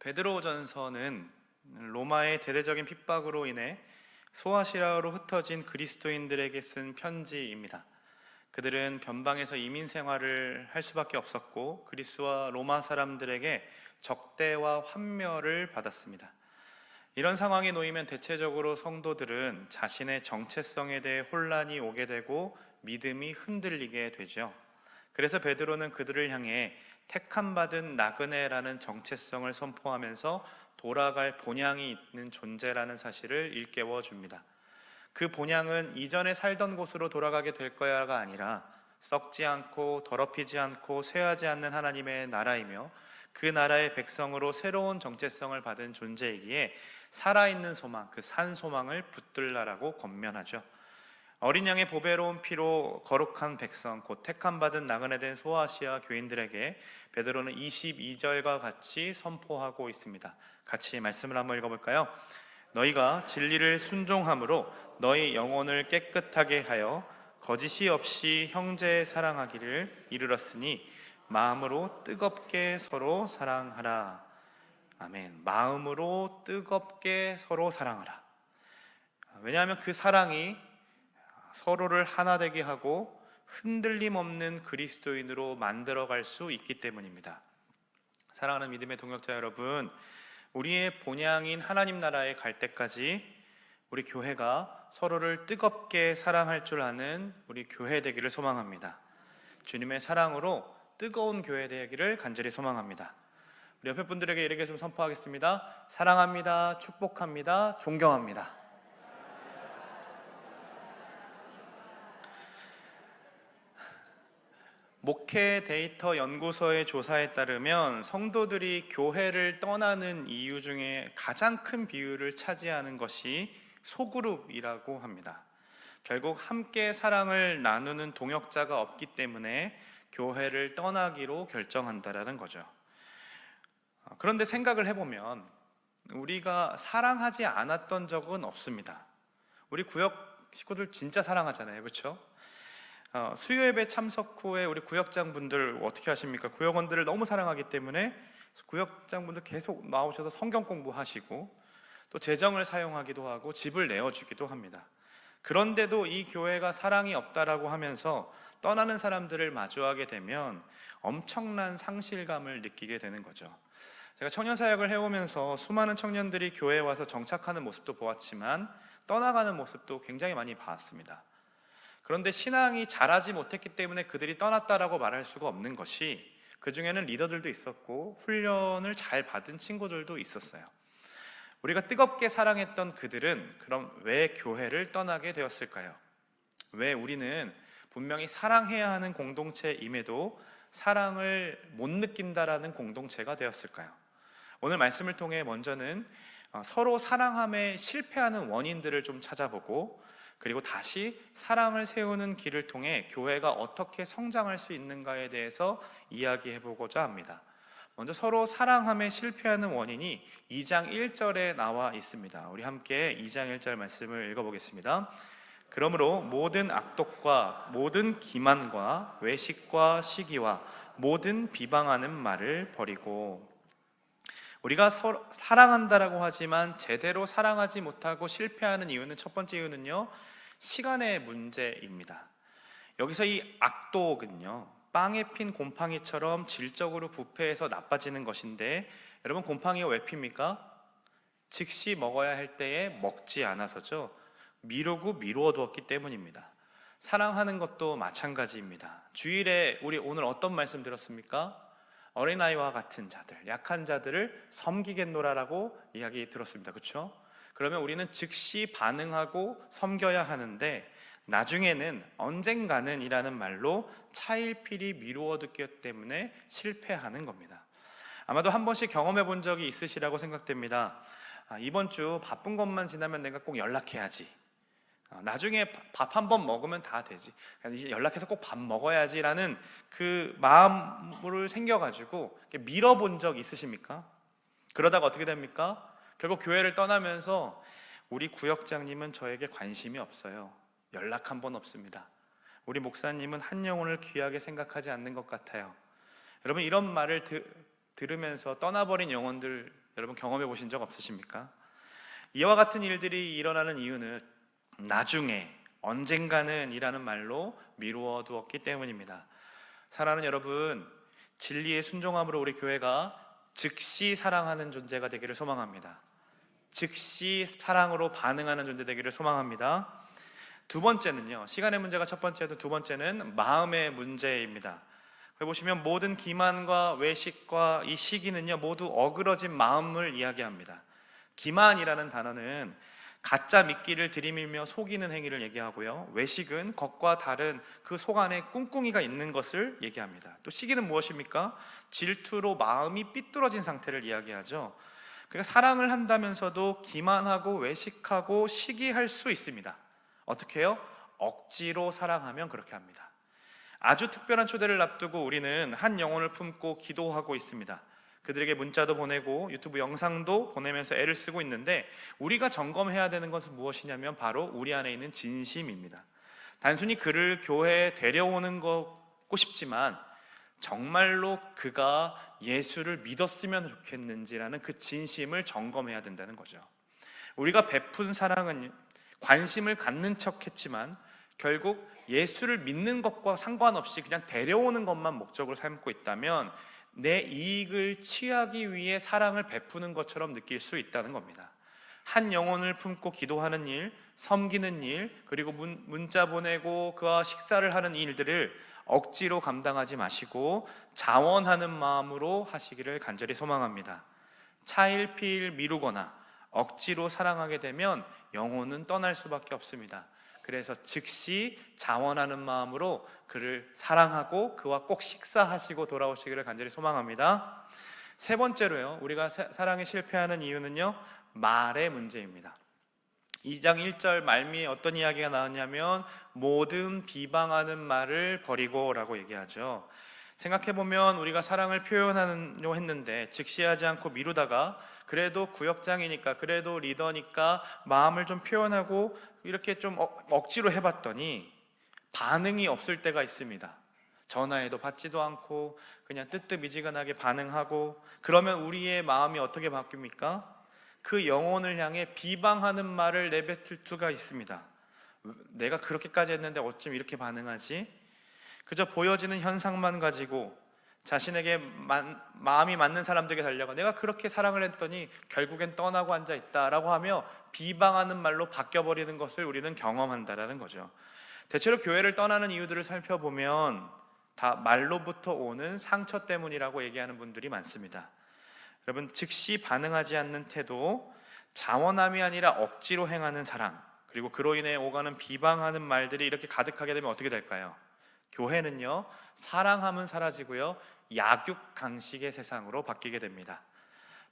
베드로전서는 로마의 대대적인 핍박으로 인해 소아시아로 흩어진 그리스도인들에게 쓴 편지입니다. 그들은 변방에서 이민 생활을 할 수밖에 없었고 그리스와 로마 사람들에게 적대와 환멸을 받았습니다. 이런 상황에 놓이면 대체적으로 성도들은 자신의 정체성에 대해 혼란이 오게 되고 믿음이 흔들리게 되죠. 그래서 베드로는 그들을 향해 택함받은 나그네라는 정체성을 선포하면서 돌아갈 본향이 있는 존재라는 사실을 일깨워 줍니다. 그 본향은 이전에 살던 곳으로 돌아가게 될 거야가 아니라 썩지 않고 더럽히지 않고 쇠하지 않는 하나님의 나라이며 그 나라의 백성으로 새로운 정체성을 받은 존재이기에 살아있는 소망, 그 산 소망을 붙들라라고 권면하죠. 어린 양의 보배로운 피로 거룩한 백성, 곧 택함받은 나그네 된 소아시아 교인들에게 베드로는 22절과 같이 선포하고 있습니다. 같이 말씀을 한번 읽어볼까요? 너희가 진리를 순종함으로 너희 영혼을 깨끗하게 하여 거짓이 없이 형제 사랑하기를 이르렀으니 마음으로 뜨겁게 서로 사랑하라. 아멘. 마음으로 뜨겁게 서로 사랑하라. 왜냐하면 그 사랑이 서로를 하나 되게 하고 흔들림 없는 그리스도인으로 만들어갈 수 있기 때문입니다. 사랑하는 믿음의 동역자 여러분, 우리의 본향인 하나님 나라에 갈 때까지 우리 교회가 서로를 뜨겁게 사랑할 줄 아는 우리 교회 되기를 소망합니다. 주님의 사랑으로 뜨거운 교회 되기를 간절히 소망합니다. 우리 옆에 분들에게 이렇게 좀 선포하겠습니다. 사랑합니다. 축복합니다. 존경합니다. 목회 데이터 연구소의 조사에 따르면 성도들이 교회를 떠나는 이유 중에 가장 큰 비율을 차지하는 것이 소그룹이라고 합니다. 결국 함께 사랑을 나누는 동역자가 없기 때문에 교회를 떠나기로 결정한다라는 거죠. 그런데 생각을 해보면 우리가 사랑하지 않았던 적은 없습니다. 우리 구역 식구들 진짜 사랑하잖아요, 그렇죠? 수요예배 참석 후에 우리 구역장분들 어떻게 하십니까? 구역원들을 너무 사랑하기 때문에 구역장분들 계속 나오셔서 성경 공부하시고 또 재정을 사용하기도 하고 집을 내어주기도 합니다. 그런데도 이 교회가 사랑이 없다라고 하면서 떠나는 사람들을 마주하게 되면 엄청난 상실감을 느끼게 되는 거죠. 제가 청년 사역을 해오면서 수많은 청년들이 교회에 와서 정착하는 모습도 보았지만 떠나가는 모습도 굉장히 많이 봤습니다. 그런데 신앙이 자라지 못했기 때문에 그들이 떠났다라고 말할 수가 없는 것이, 그 중에는 리더들도 있었고 훈련을 잘 받은 친구들도 있었어요. 우리가 뜨겁게 사랑했던 그들은 그럼 왜 교회를 떠나게 되었을까요? 왜 우리는 분명히 사랑해야 하는 공동체임에도 사랑을 못 느낀다라는 공동체가 되었을까요? 오늘 말씀을 통해 먼저는 서로 사랑함에 실패하는 원인들을 좀 찾아보고, 그리고 다시 사랑을 세우는 길을 통해 교회가 어떻게 성장할 수 있는가에 대해서 이야기해보고자 합니다. 먼저 서로 사랑함에 실패하는 원인이 2장 1절에 나와 있습니다. 우리 함께 2장 1절 말씀을 읽어보겠습니다. 그러므로 모든 악독과 모든 기만과 외식과 시기와 모든 비방하는 말을 버리고. 우리가 서로 사랑한다라고 하지만 제대로 사랑하지 못하고 실패하는 이유는, 첫 번째 이유는요, 시간의 문제입니다. 여기서 이 악독은요, 빵에 핀 곰팡이처럼 질적으로 부패해서 나빠지는 것인데, 여러분 곰팡이가 왜 핍니까? 즉시 먹어야 할 때에 먹지 않아서죠. 미루고 미루어 두었기 때문입니다. 사랑하는 것도 마찬가지입니다. 주일에 우리 오늘 어떤 말씀 들었습니까? 어린아이와 같은 자들, 약한 자들을 섬기겠노라라고 이야기 들었습니다. 그렇죠? 그러면 우리는 즉시 반응하고 섬겨야 하는데, 나중에는 언젠가는 이라는 말로 차일피리 미루어 두기 때문에 실패하는 겁니다. 아마도 한 번씩 경험해 본 적이 있으시라고 생각됩니다. 이번 주 바쁜 것만 지나면 내가 꼭 연락해야지, 나중에 밥 한 번 먹으면 다 되지, 이제 연락해서 꼭 밥 먹어야지라는 그 마음을 생겨가지고 밀어본 적 있으십니까? 그러다가 어떻게 됩니까? 결국 교회를 떠나면서 우리 구역장님은 저에게 관심이 없어요. 연락 한 번 없습니다. 우리 목사님은 한 영혼을 귀하게 생각하지 않는 것 같아요. 여러분, 이런 말을 들으면서 떠나버린 영혼들 여러분 경험해 보신 적 없으십니까? 이와 같은 일들이 일어나는 이유는 나중에, 언젠가는 이라는 말로 미루어 두었기 때문입니다. 사랑하는 여러분, 진리의 순종함으로 우리 교회가 즉시 사랑하는 존재가 되기를 소망합니다. 즉시 사랑으로 반응하는 존재 되기를 소망합니다. 두 번째는요, 시간의 문제가 첫 번째도 두 번째는 마음의 문제입니다. 여기 보시면 모든 기만과 외식과 이 시기는요 모두 어그러진 마음을 이야기합니다. 기만이라는 단어는 가짜 미끼를 들이밀며 속이는 행위를 얘기하고요, 외식은 것과 다른 그 속 안에 꿍꿍이가 있는 것을 얘기합니다. 또 시기는 무엇입니까? 질투로 마음이 삐뚤어진 상태를 이야기하죠. 그러니까 사랑을 한다면서도 기만하고 외식하고 시기할 수 있습니다. 어떻게 해요? 억지로 사랑하면 그렇게 합니다. 아주 특별한 초대를 앞두고 우리는 한 영혼을 품고 기도하고 있습니다. 그들에게 문자도 보내고 유튜브 영상도 보내면서 애를 쓰고 있는데, 우리가 점검해야 되는 것은 무엇이냐면 바로 우리 안에 있는 진심입니다. 단순히 그를 교회에 데려오는 거고 싶지만 정말로 그가 예수를 믿었으면 좋겠는지라는 그 진심을 점검해야 된다는 거죠. 우리가 베푼 사랑은 관심을 갖는 척 했지만 결국 예수를 믿는 것과 상관없이 그냥 데려오는 것만 목적으로 삼고 있다면 내 이익을 취하기 위해 사랑을 베푸는 것처럼 느낄 수 있다는 겁니다. 한 영혼을 품고 기도하는 일, 섬기는 일, 그리고 문자 보내고 그와 식사를 하는 일들을 억지로 감당하지 마시고 자원하는 마음으로 하시기를 간절히 소망합니다. 차일피일 미루거나 억지로 사랑하게 되면 영혼은 떠날 수밖에 없습니다. 그래서 즉시 자원하는 마음으로 그를 사랑하고 그와 꼭 식사하시고 돌아오시기를 간절히 소망합니다. 세 번째로요, 우리가 사랑에 실패하는 이유는요, 말의 문제입니다. 2장 1절 말미에 어떤 이야기가 나왔냐면 모든 비방하는 말을 버리고 라고 얘기하죠. 생각해보면 우리가 사랑을 표현하려고 했는데 즉시하지 않고 미루다가 그래도 구역장이니까, 그래도 리더니까 마음을 좀 표현하고 이렇게 좀 억지로 해봤더니 반응이 없을 때가 있습니다. 전화해도 받지도 않고 그냥 뜨뜻미지근하게 반응하고, 그러면 우리의 마음이 어떻게 바뀝니까? 그 영혼을 향해 비방하는 말을 내뱉을 수가 있습니다. 내가 그렇게까지 했는데 어쩜 이렇게 반응하지? 그저 보여지는 현상만 가지고 자신에게 마음이 맞는 사람들에게 달려가 내가 그렇게 사랑을 했더니 결국엔 떠나고 앉아있다라고 하며 비방하는 말로 바뀌어버리는 것을 우리는 경험한다라는 거죠. 대체로 교회를 떠나는 이유들을 살펴보면 다 말로부터 오는 상처 때문이라고 얘기하는 분들이 많습니다. 여러분, 즉시 반응하지 않는 태도, 자원함이 아니라 억지로 행하는 사랑, 그리고 그로 인해 오가는 비방하는 말들이 이렇게 가득하게 되면 어떻게 될까요? 교회는요, 사랑함은 사라지고요, 약육강식의 세상으로 바뀌게 됩니다.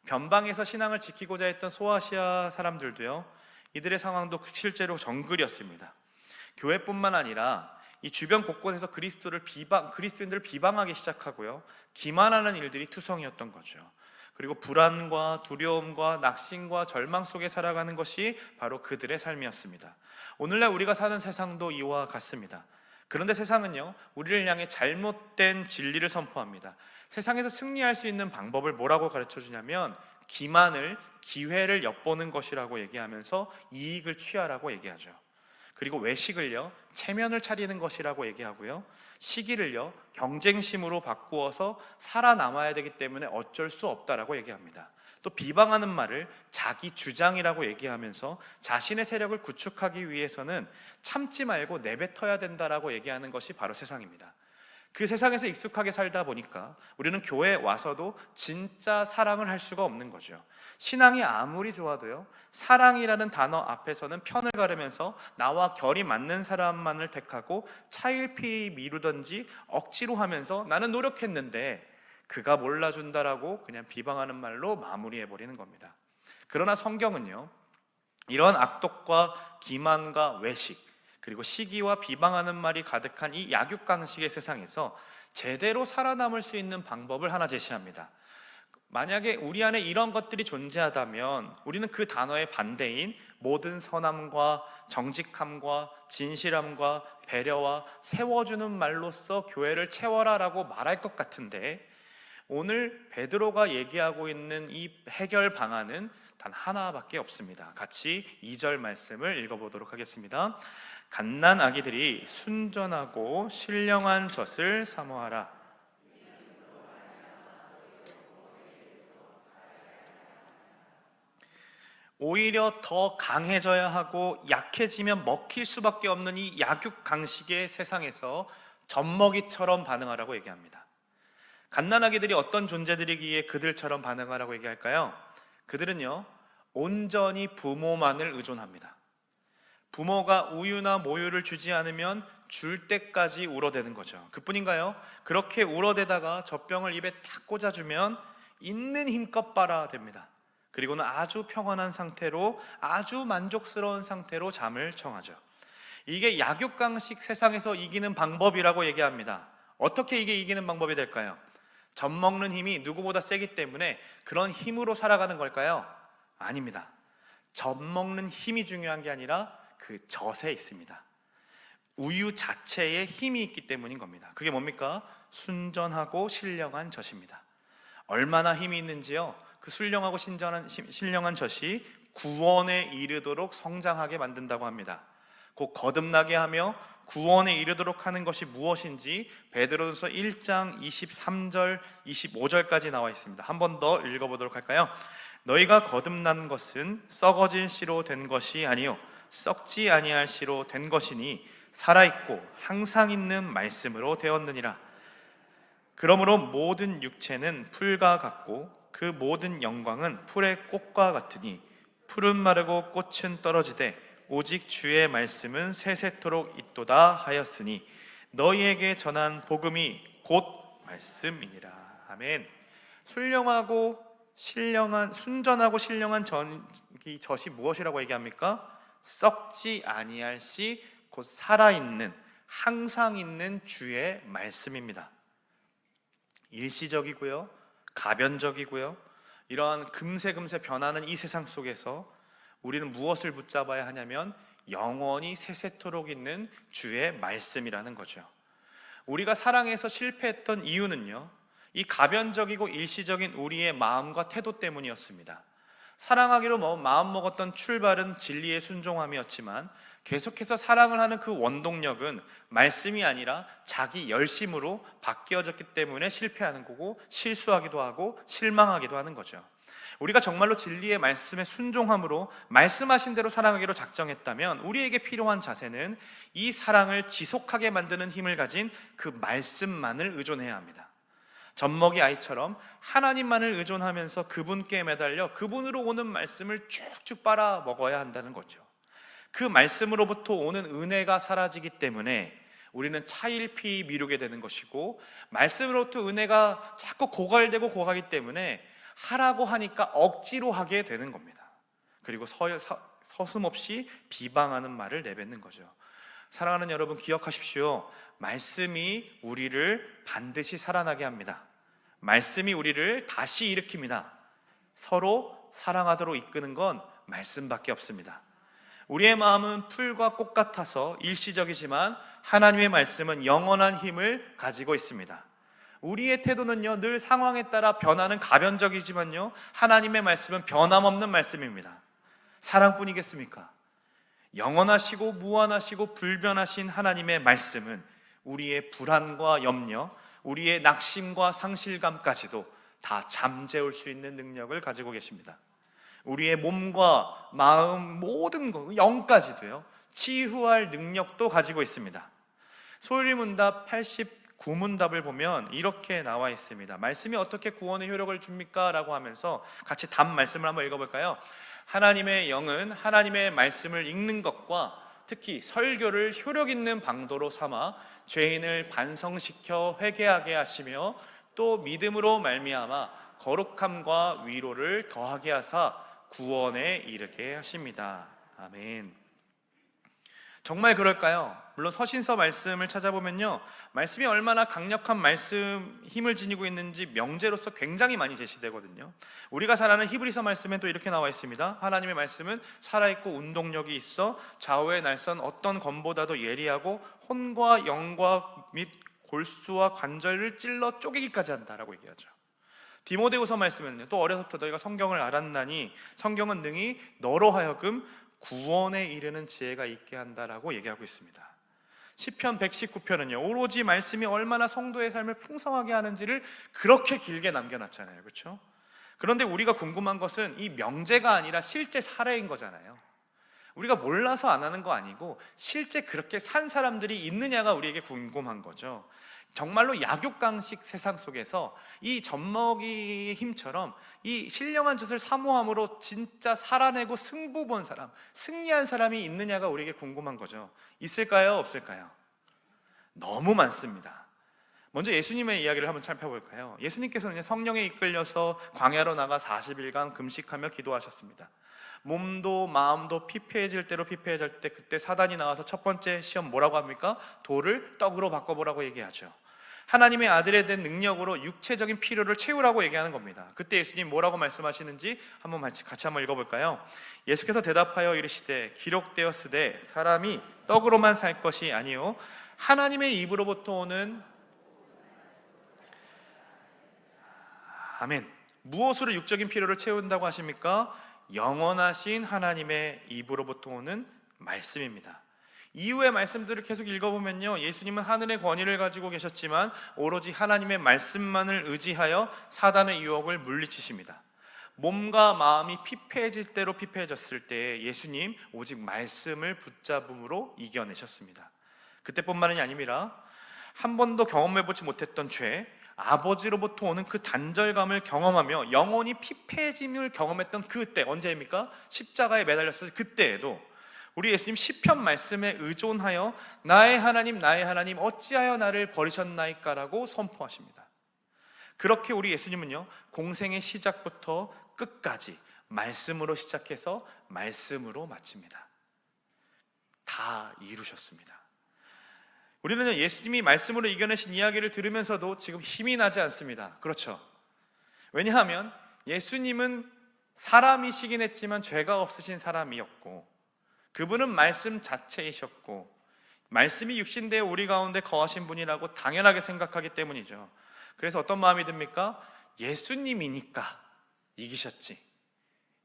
변방에서 신앙을 지키고자 했던 소아시아 사람들도요, 이들의 상황도 실제로 정글이었습니다. 교회뿐만 아니라 이 주변 곳곳에서 그리스도인들을 비방하기 시작하고요, 기만하는 일들이 투성이었던 거죠. 그리고 불안과 두려움과 낙심과 절망 속에 살아가는 것이 바로 그들의 삶이었습니다. 오늘날 우리가 사는 세상도 이와 같습니다. 그런데 세상은요, 우리를 향해 잘못된 진리를 선포합니다. 세상에서 승리할 수 있는 방법을 뭐라고 가르쳐 주냐면 기만을, 기회를 엿보는 것이라고 얘기하면서 이익을 취하라고 얘기하죠. 그리고 외식을요, 체면을 차리는 것이라고 얘기하고요, 시기를요, 경쟁심으로 바꾸어서 살아남아야 되기 때문에 어쩔 수 없다라고 얘기합니다. 또 비방하는 말을 자기 주장이라고 얘기하면서 자신의 세력을 구축하기 위해서는 참지 말고 내뱉어야 된다라고 얘기하는 것이 바로 세상입니다. 그 세상에서 익숙하게 살다 보니까 우리는 교회에 와서도 진짜 사랑을 할 수가 없는 거죠. 신앙이 아무리 좋아도요, 사랑이라는 단어 앞에서는 편을 가르면서 나와 결이 맞는 사람만을 택하고 차일피일 미루든지 억지로 하면서 나는 노력했는데 그가 몰라준다라고 그냥 비방하는 말로 마무리해버리는 겁니다. 그러나 성경은요, 이런 악독과 기만과 외식, 그리고 시기와 비방하는 말이 가득한 이 약육강식의 세상에서 제대로 살아남을 수 있는 방법을 하나 제시합니다. 만약에 우리 안에 이런 것들이 존재하다면 우리는 그 단어의 반대인 모든 선함과 정직함과 진실함과 배려와 세워주는 말로써 교회를 채워라라고 말할 것 같은데, 오늘 베드로가 얘기하고 있는 이 해결 방안은 단 하나밖에 없습니다. 같이 2절 말씀을 읽어보도록 하겠습니다. 갓난 아기들이 순전하고 신령한 젖을 사모하라. 오히려 더 강해져야 하고 약해지면 먹힐 수밖에 없는 이 약육 강식의 세상에서 젖먹이처럼 반응하라고 얘기합니다. 갓난아기들이 어떤 존재들이기에 그들처럼 반응하라고 얘기할까요? 그들은요, 온전히 부모만을 의존합니다. 부모가 우유나 모유를 주지 않으면 줄 때까지 울어대는 거죠. 그뿐인가요? 그렇게 울어대다가 젖병을 입에 탁 꽂아주면 있는 힘껏 빨아댑니다. 그리고는 아주 평안한 상태로, 아주 만족스러운 상태로 잠을 청하죠. 이게 약육강식 세상에서 이기는 방법이라고 얘기합니다. 어떻게 이게 이기는 방법이 될까요? 젖 먹는 힘이 누구보다 세기 때문에 그런 힘으로 살아가는 걸까요? 아닙니다. 젖 먹는 힘이 중요한 게 아니라 그 젖에 있습니다. 우유 자체에 힘이 있기 때문인 겁니다. 그게 뭡니까? 순전하고 신령한 젖입니다. 얼마나 힘이 있는지요? 그 신령하고 신령한 젖이 구원에 이르도록 성장하게 만든다고 합니다. 곧 거듭나게 하며 구원에 이르도록 하는 것이 무엇인지 베드로전서 1장 23절 25절까지 나와 있습니다. 한 번 더 읽어보도록 할까요? 너희가 거듭난 것은 썩어질 씨로 된 것이 아니요 썩지 아니할 씨로 된 것이니 살아있고 항상 있는 말씀으로 되었느니라. 그러므로 모든 육체는 풀과 같고 그 모든 영광은 풀의 꽃과 같으니 풀은 마르고 꽃은 떨어지되 오직 주의 말씀은 세세토록 있도다 하였으니 너희에게 전한 복음이 곧 말씀이니라. 아멘. 순전하고 신령한 이 젖이 무엇이라고 얘기합니까? 썩지 아니할 씨, 곧 살아있는, 항상 있는 주의 말씀입니다. 일시적이고요, 가변적이고요, 이러한 금세 변하는 이 세상 속에서 우리는 무엇을 붙잡아야 하냐면 영원히 세세토록 있는 주의 말씀이라는 거죠. 우리가 사랑에서 실패했던 이유는요, 이 가변적이고 일시적인 우리의 마음과 태도 때문이었습니다. 사랑하기로 마음먹었던 출발은 진리의 순종함이었지만 계속해서 사랑을 하는 그 원동력은 말씀이 아니라 자기 열심으로 바뀌어졌기 때문에 실패하는 거고, 실수하기도 하고 실망하기도 하는 거죠. 우리가 정말로 진리의 말씀에 순종함으로 말씀하신 대로 사랑하기로 작정했다면 우리에게 필요한 자세는 이 사랑을 지속하게 만드는 힘을 가진 그 말씀만을 의존해야 합니다. 젖먹이 아이처럼 하나님만을 의존하면서 그분께 매달려 그분으로 오는 말씀을 쭉쭉 빨아 먹어야 한다는 거죠. 그 말씀으로부터 오는 은혜가 사라지기 때문에 우리는 차일피이 미루게 되는 것이고, 말씀으로부터 은혜가 자꾸 고갈되고 때문에 하라고 하니까 억지로 하게 되는 겁니다. 그리고 서슴없이 비방하는 말을 내뱉는 거죠. 사랑하는 여러분, 기억하십시오. 말씀이 우리를 반드시 살아나게 합니다. 말씀이 우리를 다시 일으킵니다. 서로 사랑하도록 이끄는 건 말씀밖에 없습니다. 우리의 마음은 풀과 꽃 같아서 일시적이지만 하나님의 말씀은 영원한 힘을 가지고 있습니다. 우리의 태도는요, 늘 상황에 따라 변하는 가변적이지만요, 하나님의 말씀은 변함없는 말씀입니다. 사랑뿐이겠습니까? 영원하시고 무한하시고 불변하신 하나님의 말씀은 우리의 불안과 염려, 우리의 낙심과 상실감까지도 다 잠재울 수 있는 능력을 가지고 계십니다. 우리의 몸과 마음, 모든 것, 영까지도요, 치유할 능력도 가지고 있습니다. 소율문답 89문답을 보면 이렇게 나와 있습니다. 말씀이 어떻게 구원의 효력을 줍니까? 라고 하면서 같이 답 말씀을 한번 읽어볼까요? 하나님의 영은 하나님의 말씀을 읽는 것과 특히 설교를 효력 있는 방도로 삼아 죄인을 반성시켜 회개하게 하시며 또 믿음으로 말미암아 거룩함과 위로를 더하게 하사 구원에 이르게 하십니다. 아멘. 정말 그럴까요? 물론 서신서 말씀을 찾아보면요, 말씀이 얼마나 강력한 말씀 힘을 지니고 있는지 명제로서 굉장히 많이 제시되거든요. 우리가 잘 아는 히브리서 말씀에 또 이렇게 나와 있습니다. 하나님의 말씀은 살아있고 운동력이 있어 좌우의 날선 어떤 검보다도 예리하고 혼과 영과 및 골수와 관절을 찔러 쪼개기까지 한다라고 얘기하죠. 디모데후서 말씀에는요, 또 어려서부터 너희가 성경을 알았나니 성경은 능히 너로 하여금 구원에 이르는 지혜가 있게 한다라고 얘기하고 있습니다. 시편 119편은요 오로지 말씀이 얼마나 성도의 삶을 풍성하게 하는지를 그렇게 길게 남겨놨잖아요. 그렇죠? 그런데 우리가 궁금한 것은 이 명제가 아니라 실제 사례인 거잖아요. 우리가 몰라서 안 하는 거 아니고 실제 그렇게 산 사람들이 있느냐가 우리에게 궁금한 거죠. 정말로 약육강식 세상 속에서 이 젖먹이 힘처럼 이 신령한 젖을 사모함으로 진짜 살아내고 승부 본 사람, 승리한 사람이 있느냐가 우리에게 궁금한 거죠. 있을까요? 없을까요? 너무 많습니다. 먼저 예수님의 이야기를 한번 살펴볼까요? 예수님께서는 성령에 이끌려서 광야로 나가 40일간 금식하며 기도하셨습니다. 몸도 마음도 피폐해질 대로 피폐해질 때 그때 사단이 나와서 첫 번째 시험 뭐라고 합니까? 돌을 떡으로 바꿔보라고 얘기하죠. 하나님의 아들에 대한 능력으로 육체적인 필요를 채우라고 얘기하는 겁니다. 그때 예수님 뭐라고 말씀하시는지 한번 같이 한번 읽어볼까요? 예수께서 대답하여 이르시되 기록되었으되 사람이 떡으로만 살 것이 아니요 하나님의 입으로부터 오는 아멘. 무엇으로 육적인 필요를 채운다고 하십니까? 영원하신 하나님의 입으로부터 오는 말씀입니다. 이후의 말씀들을 계속 읽어보면요 예수님은 하늘의 권위를 가지고 계셨지만 오로지 하나님의 말씀만을 의지하여 사단의 유혹을 물리치십니다. 몸과 마음이 피폐해질 대로 피폐해졌을 때 예수님 오직 말씀을 붙잡음으로 이겨내셨습니다. 그때뿐만이 아니라 한 번도 경험해보지 못했던 죄, 아버지로부터 오는 그 단절감을 경험하며 영혼이 피폐해짐을 경험했던 그때, 언제입니까? 십자가에 매달렸을 그때에도 우리 예수님 시편 말씀에 의존하여 나의 하나님 어찌하여 나를 버리셨나이까 라고 선포하십니다. 그렇게 우리 예수님은요 공생의 시작부터 끝까지 말씀으로 시작해서 말씀으로 마칩니다. 다 이루셨습니다. 우리는 예수님이 말씀으로 이겨내신 이야기를 들으면서도 지금 힘이 나지 않습니다. 그렇죠? 왜냐하면 예수님은 사람이시긴 했지만 죄가 없으신 사람이었고 그분은 말씀 자체이셨고 말씀이 육신되어 우리 가운데 거하신 분이라고 당연하게 생각하기 때문이죠. 그래서 어떤 마음이 듭니까? 예수님이니까 이기셨지,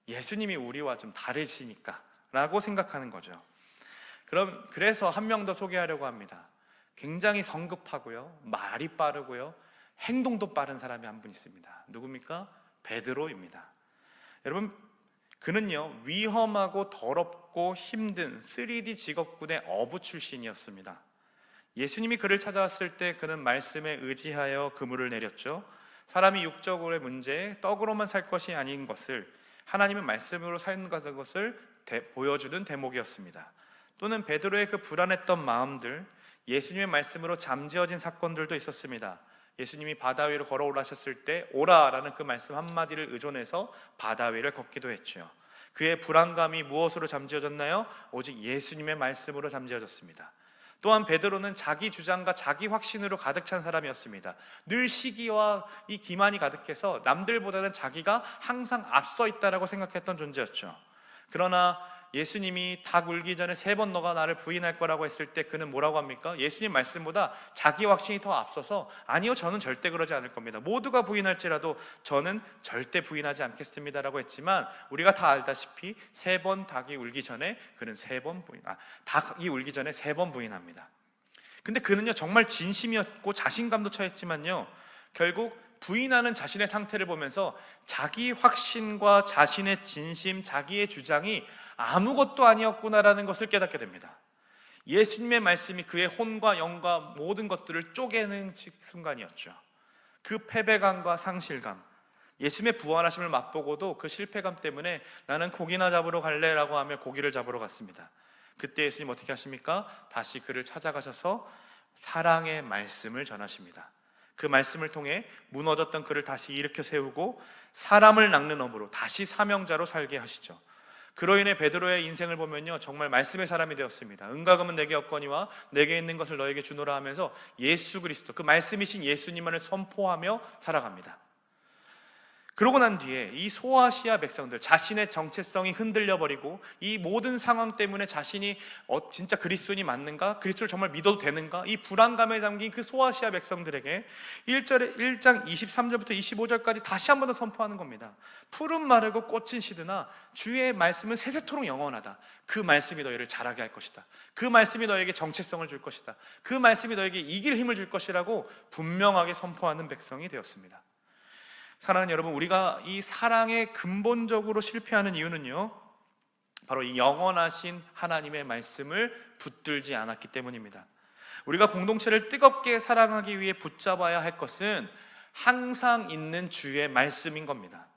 예수님이 우리와 좀 다르시니까 라고 생각하는 거죠. 그래서 한 명 더 소개하려고 합니다. 굉장히 성급하고요 말이 빠르고요 행동도 빠른 사람이 한 분 있습니다. 누굽니까? 베드로입니다. 여러분 그는요 위험하고 더럽고 힘든 3D 직업군의 어부 출신이었습니다. 예수님이 그를 찾아왔을 때 그는 말씀에 의지하여 그물을 내렸죠. 사람이 육적으로의 문제, 떡으로만 살 것이 아닌 것을 하나님의 말씀으로 사는 것을 보여주는 대목이었습니다. 또는 베드로의 그 불안했던 마음들, 예수님의 말씀으로 잠재워진 사건들도 있었습니다. 예수님이 바다 위로 걸어 올라셨을 때 오라라는 그 말씀 한마디를 의존해서 바다 위를 걷기도 했죠. 그의 불안감이 무엇으로 잠재워졌나요? 오직 예수님의 말씀으로 잠재워졌습니다. 또한 베드로는 자기 주장과 자기 확신으로 가득 찬 사람이었습니다. 늘 시기와 이 기만이 가득해서 남들보다는 자기가 항상 앞서 있다라고 생각했던 존재였죠. 그러나 예수님이 닭 울기 전에 3번 너가 나를 부인할 거라고 했을 때 그는 뭐라고 합니까? 예수님 말씀보다 자기 확신이 더 앞서서 아니요 저는 절대 그러지 않을 겁니다. 모두가 부인할지라도 저는 절대 부인하지 않겠습니다라고 했지만 우리가 다 알다시피 3번 닭이 울기 전에 그는 닭이 울기 전에 3번 부인합니다. 근데 그는요 정말 진심이었고 자신감도 처했지만요 결국 부인하는 자신의 상태를 보면서 자기 확신과 자신의 진심, 자기의 주장이 아무것도 아니었구나라는 것을 깨닫게 됩니다. 예수님의 말씀이 그의 혼과 영과 모든 것들을 쪼개는 순간이었죠. 그 패배감과 상실감, 예수님의 부활하심을 맛보고도 그 실패감 때문에 나는 고기나 잡으러 갈래라고 하며 고기를 잡으러 갔습니다. 그때 예수님 어떻게 하십니까? 다시 그를 찾아가셔서 사랑의 말씀을 전하십니다. 그 말씀을 통해 무너졌던 그를 다시 일으켜 세우고 사람을 낚는 업으로 다시 사명자로 살게 하시죠. 그로 인해 베드로의 인생을 보면요 정말 말씀의 사람이 되었습니다. 은과 금은 내게 없거니와 내게 있는 것을 너에게 주노라 하면서 예수 그리스도, 그 말씀이신 예수님만을 선포하며 살아갑니다. 그러고 난 뒤에 이 소아시아 백성들, 자신의 정체성이 흔들려 버리고 이 모든 상황 때문에 자신이 진짜 그리스도인이 맞는가? 그리스도를 정말 믿어도 되는가? 이 불안감에 잠긴 그 소아시아 백성들에게 1장 23절부터 25절까지 다시 한 번 더 선포하는 겁니다. 푸른 마르고 꽃은 시드나 주의 말씀은 세세토록 영원하다. 그 말씀이 너희를 자라게 할 것이다. 그 말씀이 너에게 정체성을 줄 것이다. 그 말씀이 너에게 이길 힘을 줄 것이라고 분명하게 선포하는 백성이 되었습니다. 사랑하는 여러분, 우리가 이 사랑에 근본적으로 실패하는 이유는요, 바로 이 영원하신 하나님의 말씀을 붙들지 않았기 때문입니다. 우리가 공동체를 뜨겁게 사랑하기 위해 붙잡아야 할 것은 항상 있는 주의 말씀인 겁니다.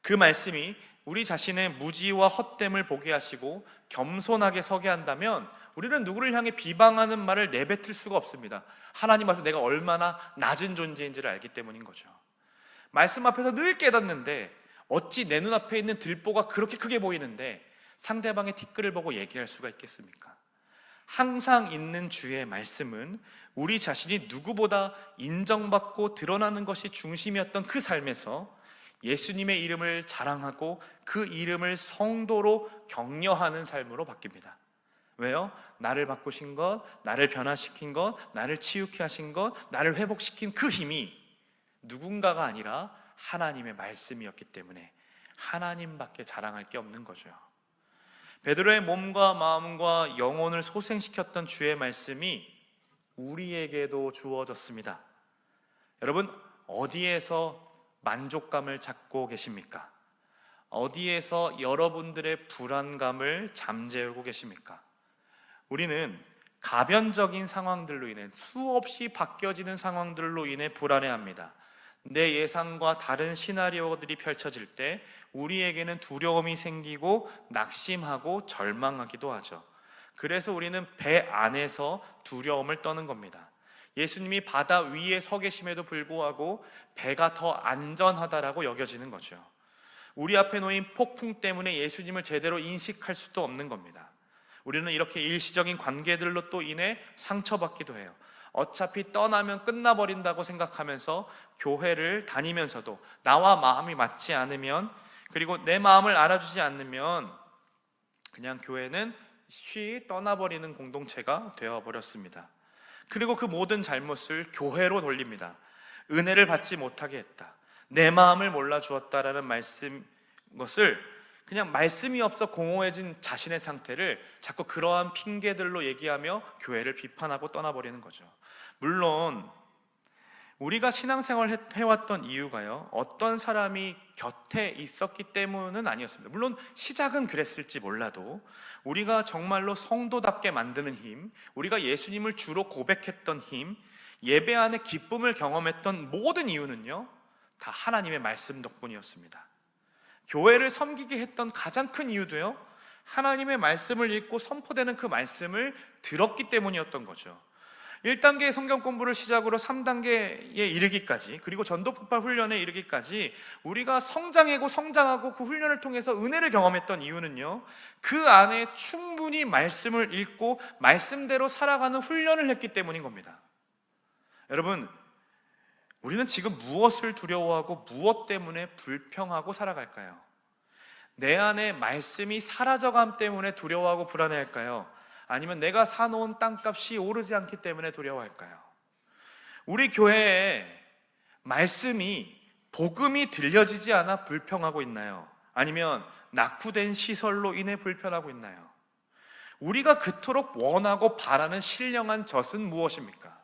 그 말씀이 우리 자신의 무지와 헛됨을 보게 하시고 겸손하게 서게 한다면 우리는 누구를 향해 비방하는 말을 내뱉을 수가 없습니다. 하나님 앞에 내가 얼마나 낮은 존재인지를 알기 때문인 거죠. 말씀 앞에서 늘 깨닫는데 어찌 내 눈앞에 있는 들보가 그렇게 크게 보이는데 상대방의 티끌을 보고 얘기할 수가 있겠습니까? 항상 있는 주의 말씀은 우리 자신이 누구보다 인정받고 드러나는 것이 중심이었던 그 삶에서 예수님의 이름을 자랑하고 그 이름을 성도로 격려하는 삶으로 바뀝니다. 왜요? 나를 바꾸신 것, 나를 변화시킨 것, 나를 치유케 하신 것, 나를 회복시킨 그 힘이 누군가가 아니라 하나님의 말씀이었기 때문에 하나님밖에 자랑할 게 없는 거죠. 베드로의 몸과 마음과 영혼을 소생시켰던 주의 말씀이 우리에게도 주어졌습니다. 여러분, 어디에서 만족감을 찾고 계십니까? 어디에서 여러분들의 불안감을 잠재우고 계십니까? 우리는 가변적인 상황들로 인해, 수없이 바뀌어지는 상황들로 인해 불안해합니다. 내 예상과 다른 시나리오들이 펼쳐질 때 우리에게는 두려움이 생기고 낙심하고 절망하기도 하죠. 그래서 우리는 배 안에서 두려움을 떠는 겁니다. 예수님이 바다 위에 서 계심에도 불구하고 배가 더 안전하다라고 여겨지는 거죠. 우리 앞에 놓인 폭풍 때문에 예수님을 제대로 인식할 수도 없는 겁니다. 우리는 이렇게 일시적인 관계들로 또 인해 상처받기도 해요. 어차피 떠나면 끝나버린다고 생각하면서 교회를 다니면서도 나와 마음이 맞지 않으면, 그리고 내 마음을 알아주지 않으면 그냥 교회는 쉬 떠나버리는 공동체가 되어버렸습니다. 그리고 그 모든 잘못을 교회로 돌립니다. 은혜를 받지 못하게 했다, 내 마음을 몰라주었다라는 것을 그냥 말씀이 없어 공허해진 자신의 상태를 자꾸 그러한 핑계들로 얘기하며 교회를 비판하고 떠나버리는 거죠. 물론 우리가 신앙생활을 해왔던 이유가요, 어떤 사람이 곁에 있었기 때문은 아니었습니다. 물론 시작은 그랬을지 몰라도 우리가 정말로 성도답게 만드는 힘, 우리가 예수님을 주로 고백했던 힘, 예배 안에 기쁨을 경험했던 모든 이유는요, 다 하나님의 말씀 덕분이었습니다. 교회를 섬기게 했던 가장 큰 이유도요, 하나님의 말씀을 읽고 선포되는 그 말씀을 들었기 때문이었던 거죠. 1단계 성경 공부를 시작으로 3단계에 이르기까지, 그리고 전도폭발 훈련에 이르기까지 우리가 성장하고 그 훈련을 통해서 은혜를 경험했던 이유는요, 그 안에 충분히 말씀을 읽고 말씀대로 살아가는 훈련을 했기 때문인 겁니다. 여러분, 우리는 지금 무엇을 두려워하고 무엇 때문에 불평하고 살아갈까요? 내 안에 말씀이 사라져감 때문에 두려워하고 불안해할까요? 아니면 내가 사놓은 땅값이 오르지 않기 때문에 두려워할까요? 우리 교회에 말씀이, 복음이 들려지지 않아 불평하고 있나요? 아니면 낙후된 시설로 인해 불편하고 있나요? 우리가 그토록 원하고 바라는 신령한 젖은 무엇입니까?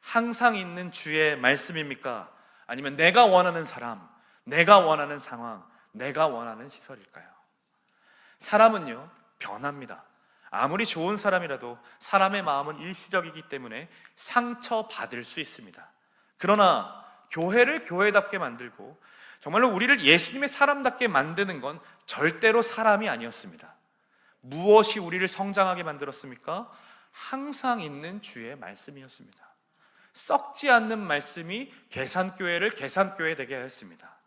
항상 있는 주의 말씀입니까? 아니면 내가 원하는 사람, 내가 원하는 상황, 내가 원하는 시설일까요? 사람은요, 변합니다. 아무리 좋은 사람이라도 사람의 마음은 일시적이기 때문에 상처받을 수 있습니다. 그러나 교회를 교회답게 만들고 정말로 우리를 예수님의 사람답게 만드는 건 절대로 사람이 아니었습니다. 무엇이 우리를 성장하게 만들었습니까? 항상 있는 주의 말씀이었습니다. 썩지 않는 말씀이 계산교회를 계산교회 되게 하였습니다.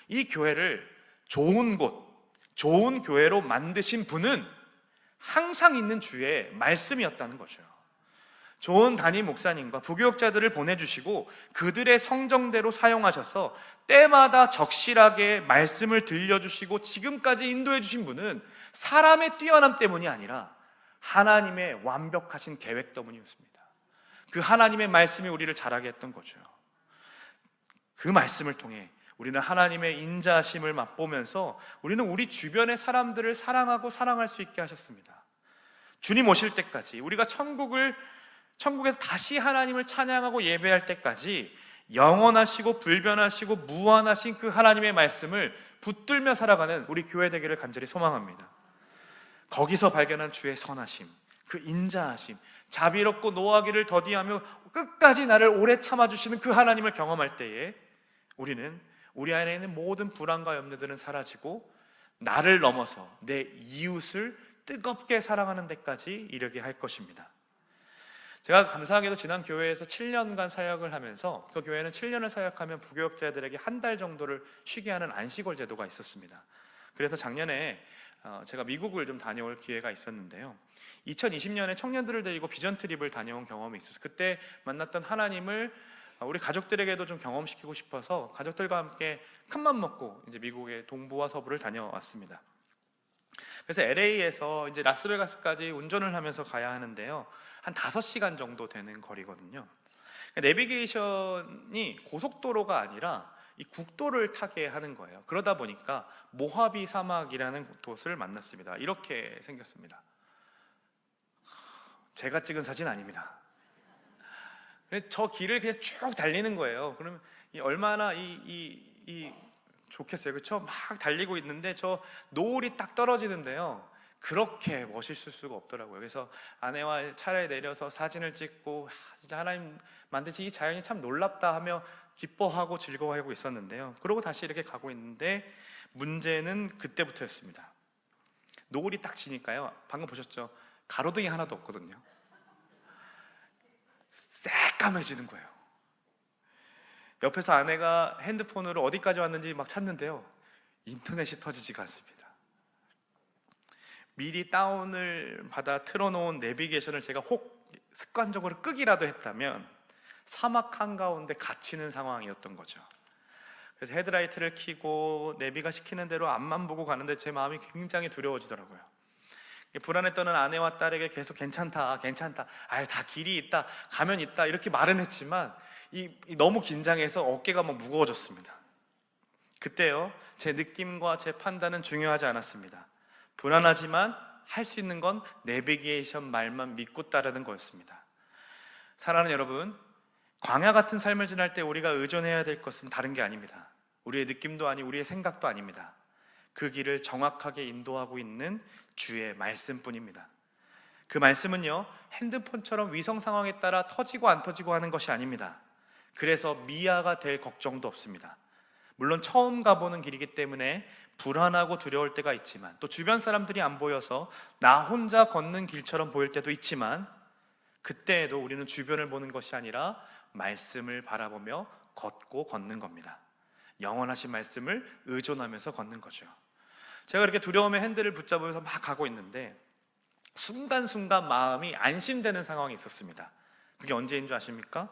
이 교회를 좋은 곳, 좋은 교회로 만드신 분은 항상 있는 주의 말씀이었다는 거죠. 좋은 담임 목사님과 부교육자들을 보내주시고 그들의 성정대로 사용하셔서 때마다 적실하게 말씀을 들려주시고 지금까지 인도해 주신 분은 사람의 뛰어남 때문이 아니라 하나님의 완벽하신 계획 때문이었습니다. 그 하나님의 말씀이 우리를 자라게 했던 거죠. 그 말씀을 통해 우리는 하나님의 인자하심을 맛보면서 우리는 우리 주변의 사람들을 사랑하고 사랑할 수 있게 하셨습니다. 주님 오실 때까지, 우리가 천국에서 다시 하나님을 찬양하고 예배할 때까지 영원하시고 불변하시고 무한하신 그 하나님의 말씀을 붙들며 살아가는 우리 교회 되기를 간절히 소망합니다. 거기서 발견한 주의 선하심, 그 인자하심, 자비롭고 노하기를 더디하며 끝까지 나를 오래 참아주시는 그 하나님을 경험할 때에 우리는 우리 안에 있는 모든 불안과 염려들은 사라지고 나를 넘어서 내 이웃을 뜨겁게 사랑하는 데까지 이르게 할 것입니다. 제가 감사하게도 지난 교회에서 7년간 사역을 하면서 그 교회는 7년을 사역하면 부교육자들에게 한 달 정도를 쉬게 하는 안식월 제도가 있었습니다. 그래서 작년에 제가 미국을 좀 다녀올 기회가 있었는데요, 2020년에 청년들을 데리고 비전 트립을 다녀온 경험이 있었어요. 그때 만났던 하나님을 우리 가족들에게도 좀 경험시키고 싶어서 가족들과 함께 큰맘 먹고 이제 미국의 동부와 서부를 다녀왔습니다. 그래서 LA에서 이제 라스베가스까지 운전을 하면서 가야 하는데요, 한 5시간 정도 되는 거리거든요. 내비게이션이 고속도로가 아니라 이 국도를 타게 하는 거예요. 그러다 보니까 모하비 사막이라는 곳을 만났습니다. 이렇게 생겼습니다. 제가 찍은 사진 아닙니다. 저 길을 그냥 쭉 달리는 거예요. 그러면 얼마나 좋겠어요, 그렇죠? 막 달리고 있는데 저 노을이 딱 떨어지는데요, 그렇게 멋있을 수가 없더라고요. 그래서 아내와 차라리 내려서 사진을 찍고 진짜 하나님 만드신 이 자연이 참 놀랍다 하며 기뻐하고 즐거워하고 있었는데요, 그러고 다시 이렇게 가고 있는데 문제는 그때부터였습니다. 노을이 딱 지니까요, 방금 보셨죠? 가로등이 하나도 없거든요. 새까매지는 거예요. 옆에서 아내가 핸드폰으로 어디까지 왔는지 막 찾는데요, 인터넷이 터지지가 않습니다. 미리 다운을 받아 틀어놓은 내비게이션을 제가 혹 습관적으로 끄기라도 했다면 사막 한가운데 갇히는 상황이었던 거죠. 그래서 헤드라이트를 켜고 내비가 시키는 대로 앞만 보고 가는데 제 마음이 굉장히 두려워지더라고요. 불안했던 아내와 딸에게 계속 괜찮다, 아유 다 길이 있다, 가면 있다 이렇게 말은 했지만 너무 긴장해서 어깨가 막 무거워졌습니다. 그때요, 제 느낌과 제 판단은 중요하지 않았습니다. 불안하지만 할 수 있는 건 내비게이션 말만 믿고 따르는 거였습니다. 사랑하는 여러분, 광야 같은 삶을 지날 때 우리가 의존해야 될 것은 다른 게 아닙니다. 우리의 느낌도 아니고 우리의 생각도 아닙니다. 그 길을 정확하게 인도하고 있는 주의 말씀뿐입니다. 그 말씀은요, 핸드폰처럼 위성 상황에 따라 터지고 안 터지고 하는 것이 아닙니다. 그래서 미아가 될 걱정도 없습니다. 물론 처음 가보는 길이기 때문에 불안하고 두려울 때가 있지만, 또 주변 사람들이 안 보여서 나 혼자 걷는 길처럼 보일 때도 있지만, 그때에도 우리는 주변을 보는 것이 아니라 말씀을 바라보며 걷는 겁니다. 영원하신 말씀을 의존하면서 걷는 거죠. 제가 이렇게 두려움의 핸들을 붙잡으면서 막 가고 있는데 순간순간 마음이 안심되는 상황이 있었습니다. 그게 언제인 줄 아십니까?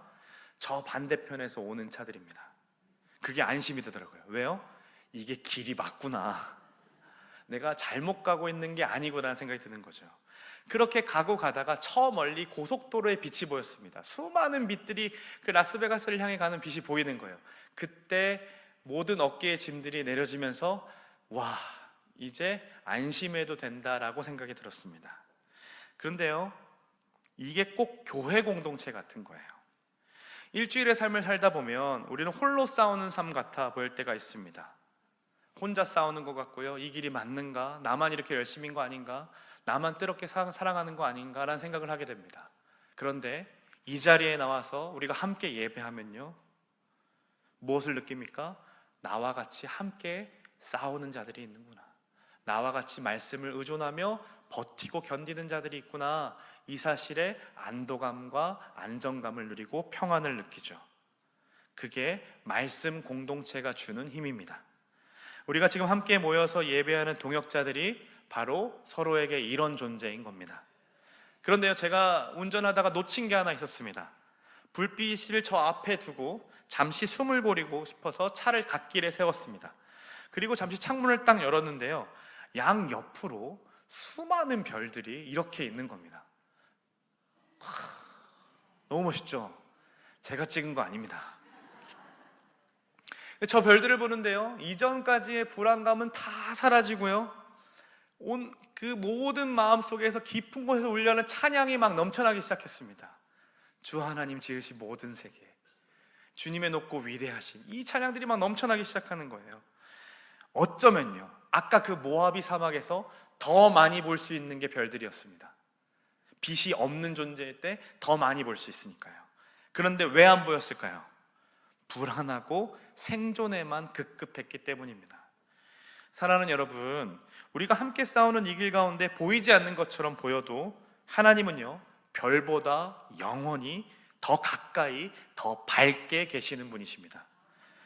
저 반대편에서 오는 차들입니다. 그게 안심이 되더라고요. 왜요? 이게 길이 맞구나, 내가 잘못 가고 있는 게 아니구나 생각이 드는 거죠. 그렇게 가다가 저 멀리 고속도로의 빛이 보였습니다. 수많은 빛들이 그 라스베가스를 향해 가는 빛이 보이는 거예요. 그때 모든 어깨의 짐들이 내려지면서 와, 이제 안심해도 된다라고 생각이 들었습니다. 그런데요, 이게 꼭 교회 공동체 같은 거예요. 일주일의 삶을 살다 보면 우리는 홀로 싸우는 삶 같아 보일 때가 있습니다. 혼자 싸우는 것 같고요, 이 길이 맞는가, 나만 이렇게 열심인 거 아닌가, 나만 뜨겁게 사랑하는 거 아닌가 라는 생각을 하게 됩니다. 그런데 이 자리에 나와서 우리가 함께 예배하면요, 무엇을 느낍니까? 나와 같이 함께 싸우는 자들이 있는구나, 나와 같이 말씀을 의존하며 버티고 견디는 자들이 있구나, 이 사실에 안도감과 안정감을 누리고 평안을 느끼죠. 그게 말씀 공동체가 주는 힘입니다. 우리가 지금 함께 모여서 예배하는 동역자들이 바로 서로에게 이런 존재인 겁니다. 그런데요, 제가 운전하다가 놓친 게 하나 있었습니다. 불빛을 저 앞에 두고 잠시 숨을 고르고 싶어서 차를 갓길에 세웠습니다. 그리고 잠시 창문을 딱 열었는데요, 양 옆으로 수많은 별들이 이렇게 있는 겁니다. 너무 멋있죠? 제가 찍은 거 아닙니다. 저 별들을 보는데요, 이전까지의 불안감은 다 사라지고요, 그 모든 마음속에서 깊은 곳에서 울려는 찬양이 막 넘쳐나기 시작했습니다. 주 하나님 지으신 모든 세계, 주님의 높고 위대하신 이 찬양들이 막 넘쳐나기 시작하는 거예요. 어쩌면요, 아까 그 모아비 사막에서 더 많이 볼 수 있는 게 별들이었습니다. 빛이 없는 존재일 때 더 많이 볼 수 있으니까요. 그런데 왜 안 보였을까요? 불안하고 생존에만 급급했기 때문입니다. 사랑하는 여러분, 우리가 함께 싸우는 이 길 가운데 보이지 않는 것처럼 보여도 하나님은요, 별보다 영원히 더 가까이, 더 밝게 계시는 분이십니다.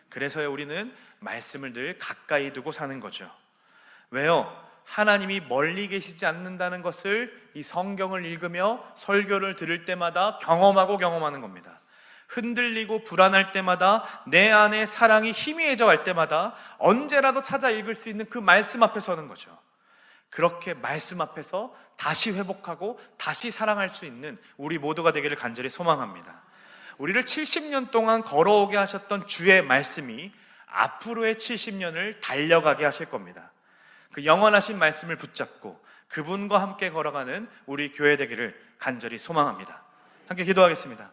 그래서요, 우리는 말씀을 늘 가까이 두고 사는 거죠. 왜요? 하나님이 멀리 계시지 않는다는 것을 이 성경을 읽으며 설교를 들을 때마다 경험하는 겁니다. 흔들리고 불안할 때마다, 내 안에 사랑이 희미해져 갈 때마다 언제라도 찾아 읽을 수 있는 그 말씀 앞에 서는 거죠. 그렇게 말씀 앞에서 다시 회복하고 다시 사랑할 수 있는 우리 모두가 되기를 간절히 소망합니다. 우리를 70년 동안 걸어오게 하셨던 주의 말씀이 앞으로의 70년을 달려가게 하실 겁니다. 그 영원하신 말씀을 붙잡고 그분과 함께 걸어가는 우리 교회 되기를 간절히 소망합니다. 함께 기도하겠습니다.